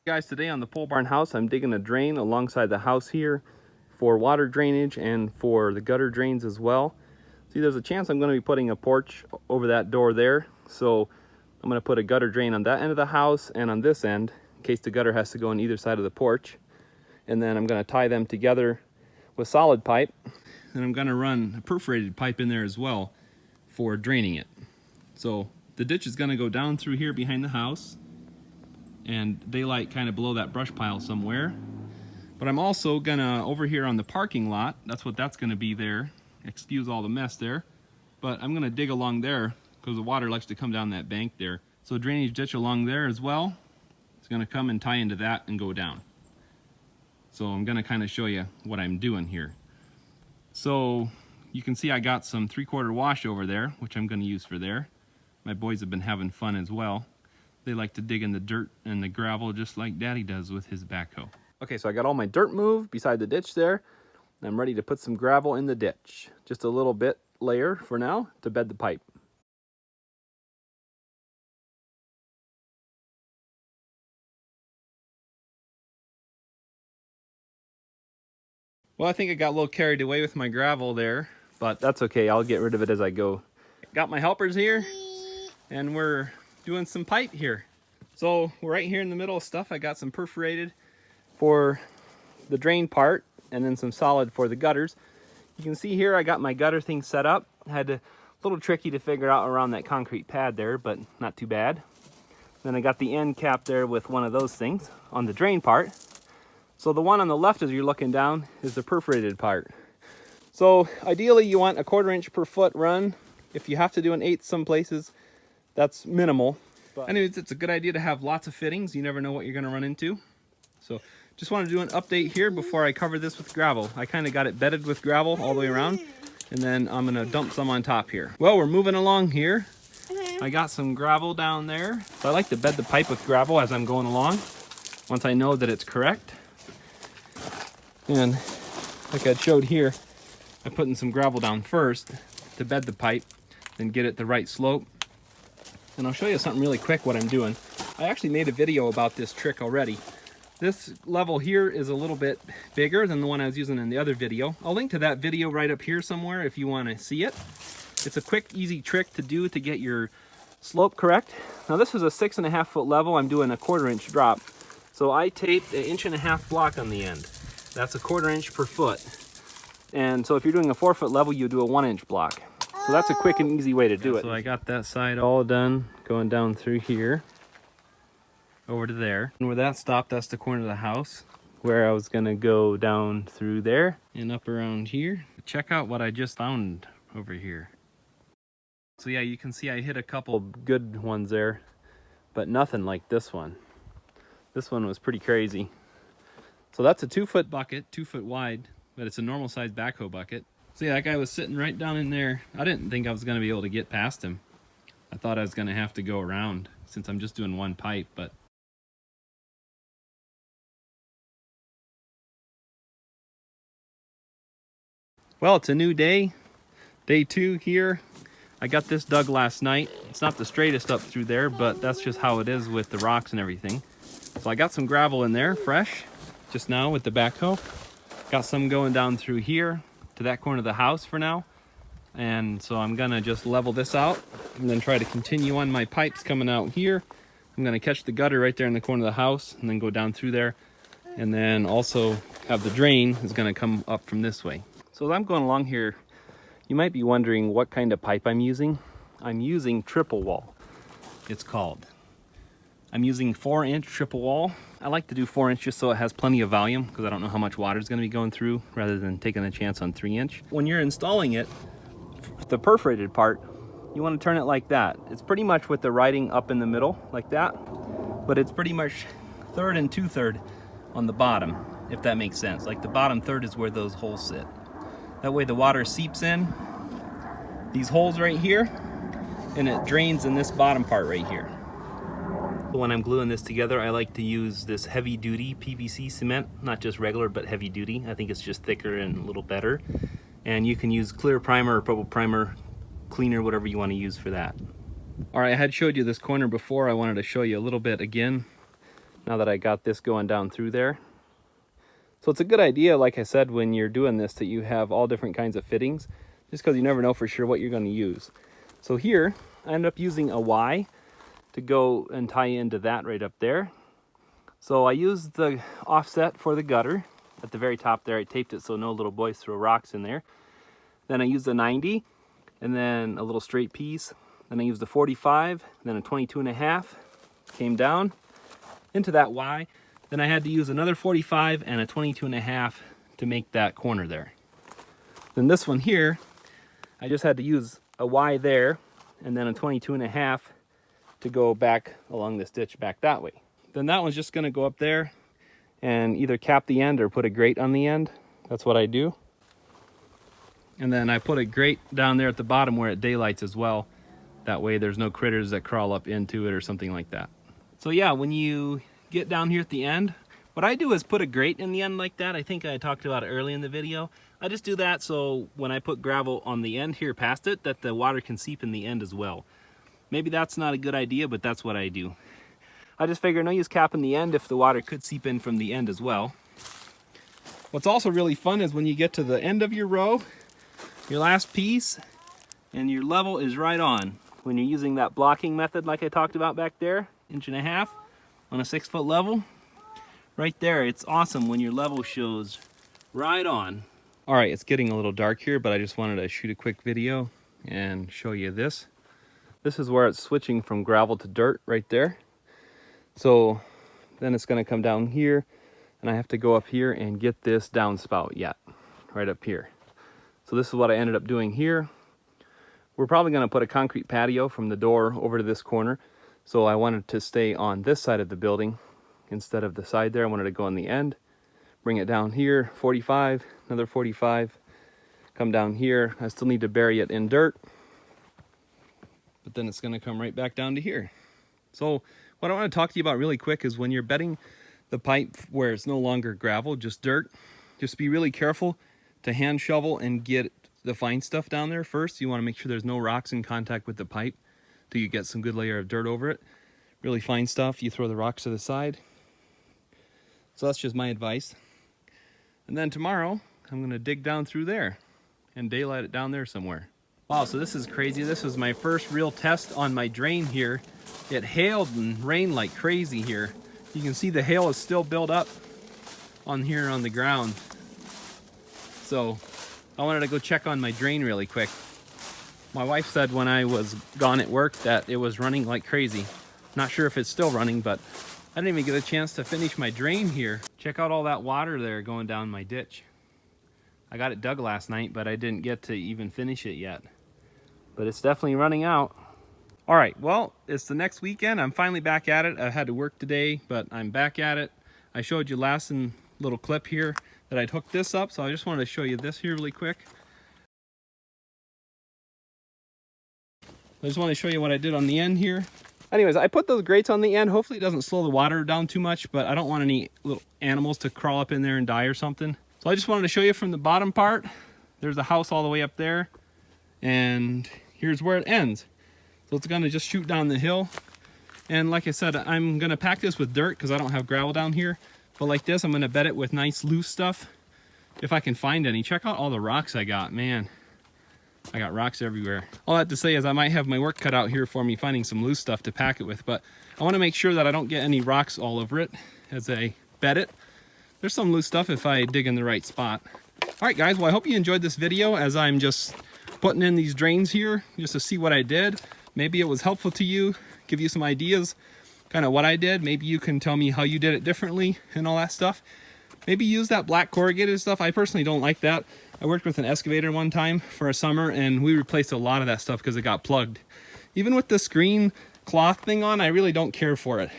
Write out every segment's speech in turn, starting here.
Guys, today on the pole barn house, I'm digging a drain alongside the house here for water drainage and for the gutter drains as well. See, there's a chance I'm going to be putting a porch over that door there, so I'm going to put a gutter drain on that end of the house and on this end in case the gutter has to go on either side of the porch. And then I'm going to tie them together with solid pipe, and I'm going to run a perforated pipe in there as well for draining it. So the ditch is going to go down through here behind the house and daylight kind of below that brush pile somewhere. But I'm also gonna, over here on the parking lot, that's what that's gonna be there. Excuse all the mess there. But I'm gonna dig along there because the water likes to come down that bank there. So a drainage ditch along there as well. It's gonna come and tie into that and go down. So I'm gonna kind of show you what I'm doing here. So you can see I got some 3/4 wash over there, which I'm gonna use for there. My boys have been having fun as well. They like to dig in the dirt and the gravel just like Daddy does with his backhoe. Okay, so I got all my dirt moved beside the ditch there. I'm ready to put some gravel in the ditch. Just a little bit layer for now to bed the pipe. Well, I think I got a little carried away with my gravel there, but that's okay. I'll get rid of it as I go. Got my helpers here, and we're doing some pipe here. So we're right here in the middle of stuff. I got some perforated for the drain part and then some solid for the gutters. You can see here I got my gutter thing set up. Had a little tricky to figure out around that concrete pad there, but not too bad. Then I got the end cap there with one of those things on the drain part. So the one on the left as you're looking down is the perforated part. So ideally you want a 1/4 inch per foot run. If you have to do an 1/8 some places, that's minimal. But anyways, it's a good idea to have lots of fittings. You never know what you're going to run into. So just want to do an update here before I cover this with gravel. I kind of got it bedded with gravel all the way around, and then I'm going to dump some on top here. Well, we're moving along here. I got some gravel down there. So I like to bed the pipe with gravel as I'm going along, once I know that it's correct. And like I showed here, I'm putting some gravel down first to bed the pipe, then get it the right slope. And I'll show you something really quick what I'm doing. I actually made a video about this trick already. This level here is a little bit bigger than the one I was using in the other video. I'll link to that video right up here somewhere if you want to see it. It's a quick, easy trick to do to get your slope correct. Now this is a 6.5 foot level. I'm doing a 1/4 inch drop. So I taped an 1.5 inch block on the end. That's a 1/4 inch per foot. And so if you're doing a 4 foot level, you do a 1 inch block. So that's a quick and easy way to do it. So I got that side all done, going down through here, over to there. And where that stopped, that's the corner of the house, where I was gonna go down through there and up around here. Check out what I just found over here. So yeah, you can see I hit a couple good ones there, but nothing like this one. This one was pretty crazy. So that's a 2-foot bucket, 2 foot wide, but it's a normal size backhoe bucket. See, that guy was sitting right down in there. I didn't think I was going to be able to get past him. I thought I was going to have to go around since I'm just doing one pipe, but well, it's a new day. Day 2 here. I got this dug last night. It's not the straightest up through there, but that's just how it is with the rocks and everything. So I got some gravel in there, fresh, just now with the backhoe. Got some going down through here to that corner of the house for now. And so I'm gonna just level this out and then try to continue on my pipes coming out here. I'm gonna catch the gutter right there in the corner of the house and then go down through there. And then also have the drain is gonna come up from this way. So as I'm going along here, you might be wondering what kind of pipe I'm using. I'm using triple wall, it's called. I'm using 4-inch triple wall. I like to do 4 inch just so it has plenty of volume because I don't know how much water is going to be going through rather than taking a chance on 3-inch. When you're installing it, the perforated part, you want to turn it like that. It's pretty much with the writing up in the middle like that, but it's pretty much 1/3 and 2/3 on the bottom, if that makes sense. Like the bottom third is where those holes sit. That way the water seeps in these holes right here and it drains in this bottom part right here. When I'm gluing this together, I like to use this heavy duty PVC cement, not just regular, but heavy duty. I think it's just thicker and a little better. And you can use clear primer or purple primer, cleaner, whatever you want to use for that. All right, I had showed you this corner before. I wanted to show you a little bit again. now that I got this going down through there. So it's a good idea, like I said, when you're doing this, that you have all different kinds of fittings, just because you never know for sure what you're going to use. So here, I ended up using a Y to go and tie into that right up there. So I used the offset for the gutter at the very top there. I taped it so no little boys throw rocks in there. Then I used a 90, and then a little straight piece. Then I used a 45, then a 22.5, came down into that Y. Then I had to use another 45 and a 22.5 to make that corner there. Then this one here, I just had to use a Y there and then a 22.5 to go back along this ditch back that way. Then that one's just gonna go up there and either cap the end or put a grate on the end. That's what I do. And then I put a grate down there at the bottom where it daylights as well. That way there's no critters that crawl up into it or something like that. So yeah, when you get down here at the end, what I do is put a grate in the end like that. I think I talked about it early in the video. I just do that so when I put gravel on the end here past it, that the water can seep in the end as well. Maybe that's not a good idea, but that's what I do. I just figure no use capping the end if the water could seep in from the end as well. What's also really fun is when you get to the end of your row, your last piece, and your level is right on. When you're using that blocking method like I talked about back there, 1.5 inches on a 6-foot level, right there, it's awesome when your level shows right on. All right, it's getting a little dark here, but I just wanted to shoot a quick video and show you this. This is where it's switching from gravel to dirt right there. So then it's gonna come down here, and I have to go up here and get this downspout yet, right up here. So this is what I ended up doing here. We're probably gonna put a concrete patio from the door over to this corner. So I wanted to stay on this side of the building instead of the side there. I wanted to go on the end, bring it down here, 45, another 45, come down here. I still need to bury it in dirt, but then it's gonna come right back down to here. So what I wanna talk to you about really quick is when you're bedding the pipe where it's no longer gravel, just dirt, just be really careful to hand shovel and get the fine stuff down there first. You wanna make sure there's no rocks in contact with the pipe till you get some good layer of dirt over it. Really fine stuff, you throw the rocks to the side. So that's just my advice. And then tomorrow, I'm gonna dig down through there and daylight it down there somewhere. Wow, so this is crazy. This was my first real test on my drain here. It hailed and rained like crazy here. You can see the hail is still built up on here on the ground. So I wanted to go check on my drain really quick. My wife said when I was gone at work that it was running like crazy. Not sure if it's still running, but I didn't even get a chance to finish my drain here. Check out all that water there going down my ditch. I got it dug last night, but I didn't get to even finish it yet. But it's definitely running out. All right, well, it's the next weekend. I'm finally back at it. I had to work today, but I'm back at it. I showed you last little clip here that I'd hooked this up, so I just wanted to show you this here really quick. I just want to show you what I did on the end here. Anyways, I put those grates on the end. Hopefully it doesn't slow the water down too much, but I don't want any little animals to crawl up in there and die or something. So I just wanted to show you from the bottom part. There's a house all the way up there, and here's where it ends. So it's gonna just shoot down the hill. And like I said, I'm gonna pack this with dirt because I don't have gravel down here. But like this, I'm gonna bed it with nice loose stuff if I can find any. Check out all the rocks I got, man. I got rocks everywhere. All that to say is I might have my work cut out here for me finding some loose stuff to pack it with, but I want to make sure that I don't get any rocks all over it as I bed it. There's some loose stuff if I dig in the right spot. All right, guys, well, I hope you enjoyed this video as I'm just putting in these drains here just to see what I did. Maybe it was helpful to you, give you some ideas, kind of what I did. Maybe you can tell me how you did it differently and all that stuff. Maybe use that black corrugated stuff. I personally don't like that. I worked with an excavator one time for a summer and we replaced a lot of that stuff because it got plugged. Even with the screen cloth thing on, I really don't care for it.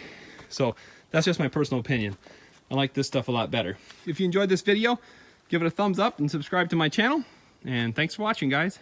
So that's just my personal opinion. I like this stuff a lot better. If you enjoyed this video, give it a thumbs up and subscribe to my channel. And thanks for watching, guys.